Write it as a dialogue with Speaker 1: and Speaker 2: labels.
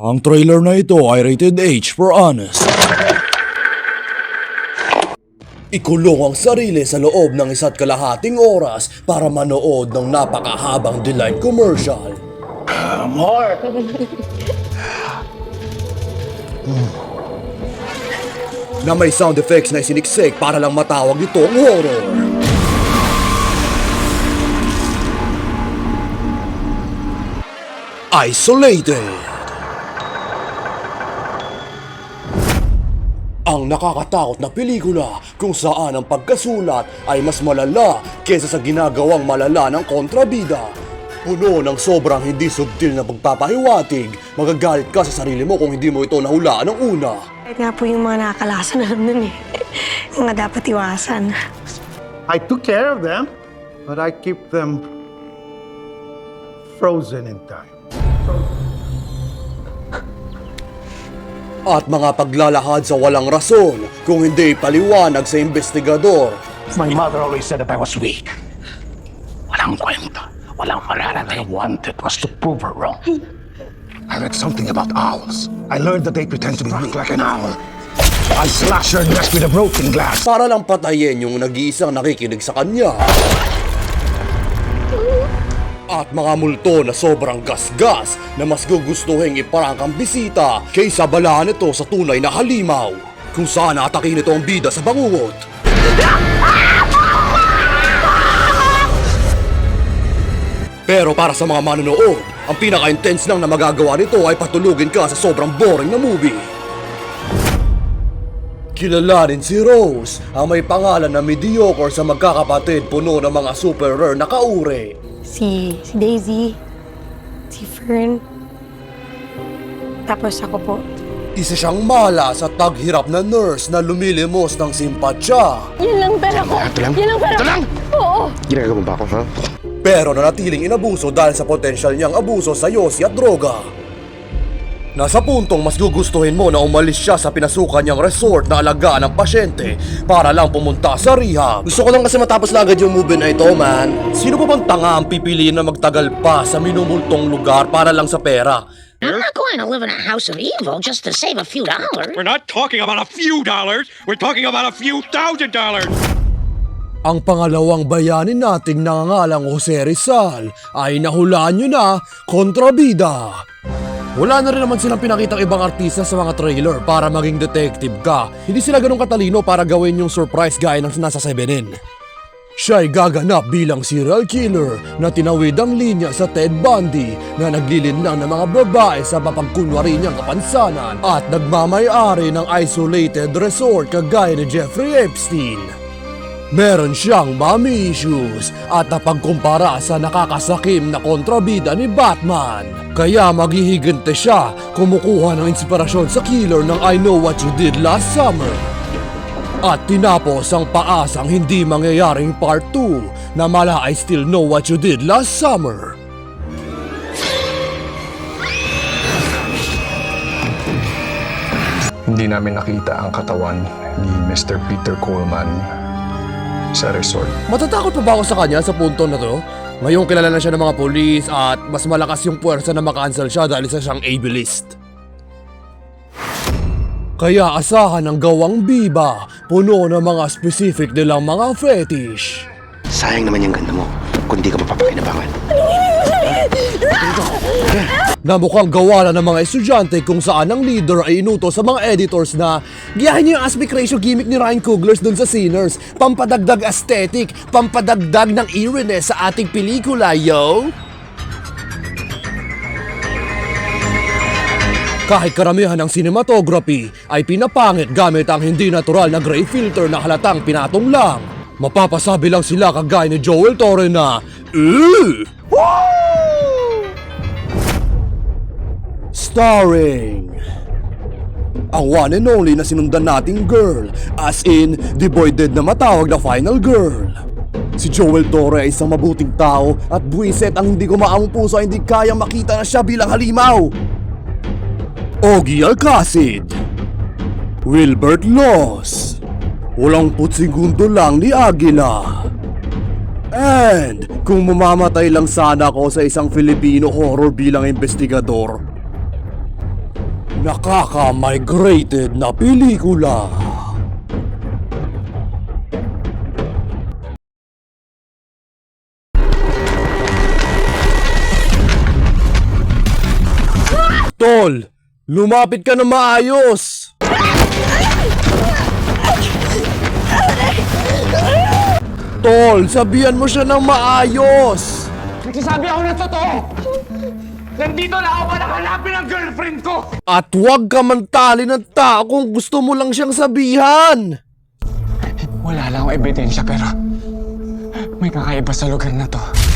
Speaker 1: Ang trailer na ito ay rated H for honest. Ikulong ang sarili sa loob ng 1.5 oras para manood ng napakahabang Delight commercial.
Speaker 2: More!
Speaker 1: Na may sound effects na isiniksik para lang matawag itong horror. Isolated. Ang nakakatakot na pelikula kung saan ang pagkasulat ay mas malala kaysa sa ginagawang malala ng kontrabida. Puno ng sobrang hindi subtil na pagpapahiwatig, magagalit ka sa sarili mo kung hindi mo ito nahulaan ng una.
Speaker 3: Kahit nga po yung mga nakakalasan alam nun eh. Mga dapat iwasan.
Speaker 2: I took care of them, but I keep them frozen in time.
Speaker 1: At mga paglalahad sa walang rason kung hindi paliwanag sa investigador.
Speaker 4: My mother always said that I was weak. Walang kwenta. Walang mararating. I wanted was to prove her wrong.
Speaker 5: I read something about owls. I learned that they pretend to look like an owl. I slash her nest with a broken glass.
Speaker 1: Para lang patayin yung nag-iisang nakikinig sa kanya. At mga multo na sobrang gasgas na mas gugustuhin iparang ang bisita kaysa balaan ito sa tunay na halimaw kung saan atakin ito ang bida sa bangungot. Pero para sa mga manonood, ang pinaka-intense lang na magagawa nito ay patulugin ka sa sobrang boring na movie. Kilala rin si Rose, ang may pangalan na mediocre sa magkakapatid puno ng mga super rare na kauri.
Speaker 3: Si Daisy, si Fern, tapos ako po.
Speaker 1: Isa siyang malas at taghirap na nurse na lumilimos ng simpatsya.
Speaker 3: Yan lang pera ko!
Speaker 5: Ito lang?
Speaker 3: Yan lang pera
Speaker 5: Ito lang?
Speaker 3: Oo!
Speaker 5: Ginagawa mo ba ako, ha?
Speaker 1: Pero nanatiling inabuso dahil sa potensyal niyang abuso sa yosi at droga. Nasa puntong mas gugustuhin mo na umalis siya sa pinasukan niyang resort na alagaan ng pasyente para lang pumunta sa rehab. Gusto ko lang kasi matapos na agad yung movie na ito, man. Sino pa bang tanga ang pipiliin na magtagal pa sa minumultong lugar para lang sa pera?
Speaker 6: I'm not going to live in a house of evil just to save a few dollars.
Speaker 7: We're not talking about a few dollars. We're talking about a few $1,000.
Speaker 1: Ang pangalawang bayanin nating nangangalang Jose Rizal ay nahulaan nyo na kontrabida. Wala na rin naman silang pinakitang ibang artista sa mga trailer para maging detective ka. Hindi sila ganun katalino para gawin yung surprise gaya ng nasa 7-in. Siya'y gaganap bilang serial killer na tinawid ang linya sa Ted Bundy na naglilinlang ng mga babae sa mapagkunwari niyang kapansanan at nagmamay-ari ng isolated resort kagaya ni Jeffrey Epstein. Meron siyang mommy issues at napagkumpara sa nakakasakim na kontrabida ni Batman. Kaya maghihigante siya kumukuha ng inspirasyon sa killer ng I Know What You Did Last Summer. At tinapos ang paasang hindi mangyayaring part 2 na mala I Still Know What You Did Last Summer.
Speaker 8: Hindi namin nakita ang katawan ni Mr. Peter Coleman sa resort.
Speaker 1: Matatakot pa ba ako sa kanya sa punto na to? Ngayong kilala na siya ng mga polis at mas malakas yung puwersa na makancel siya dahil isa siyang ableist. Kaya asahan ang gawang biba, puno ng mga specific nilang mga fetish.
Speaker 5: Sayang naman yung ganda mo kung di ka mapapakinabangan.
Speaker 1: Na mukhang gawa na ng mga estudyante kung saan ang leader ay inutos sa mga editors na giyahin niyo yung aspect ratio gimmick ni Ryan Coogler dun sa Sinners, pampadagdag aesthetic, pampadagdag ng eeriness sa ating pelikula, yo! Kahit karamihan ng cinematography ay pinapangit gamit ang hindi natural na gray filter na halatang pinatong lang. Mapapasabi lang sila kagaya ni Joel Torre na, Starring ang one and only na sinundan nating girl, as in, the boy dead na matawag na final girl. Si Joel Torre ay isang mabuting tao at buwiset ang hindi gumaamong puso ay hindi kayang makita na siya bilang halimaw. Ogie Alcacid, Wilbert Loss, walang putsegundo lang ni Aguila. And kung mamamatay lang sana ako sa isang Filipino horror bilang investigador, nakaka-migrated na pelikula. Tol, lumapit ka na maayos. Tol, sabihan mo siya ng maayos.
Speaker 7: Nagsasabi ako ng totoo! Nandito na ako para hanapin ang girlfriend ko!
Speaker 1: At huwag ka mantali ng tao kung gusto mo lang siyang sabihan.
Speaker 9: Wala lang akong ebidensya pero may kakaiba sa lugar na to.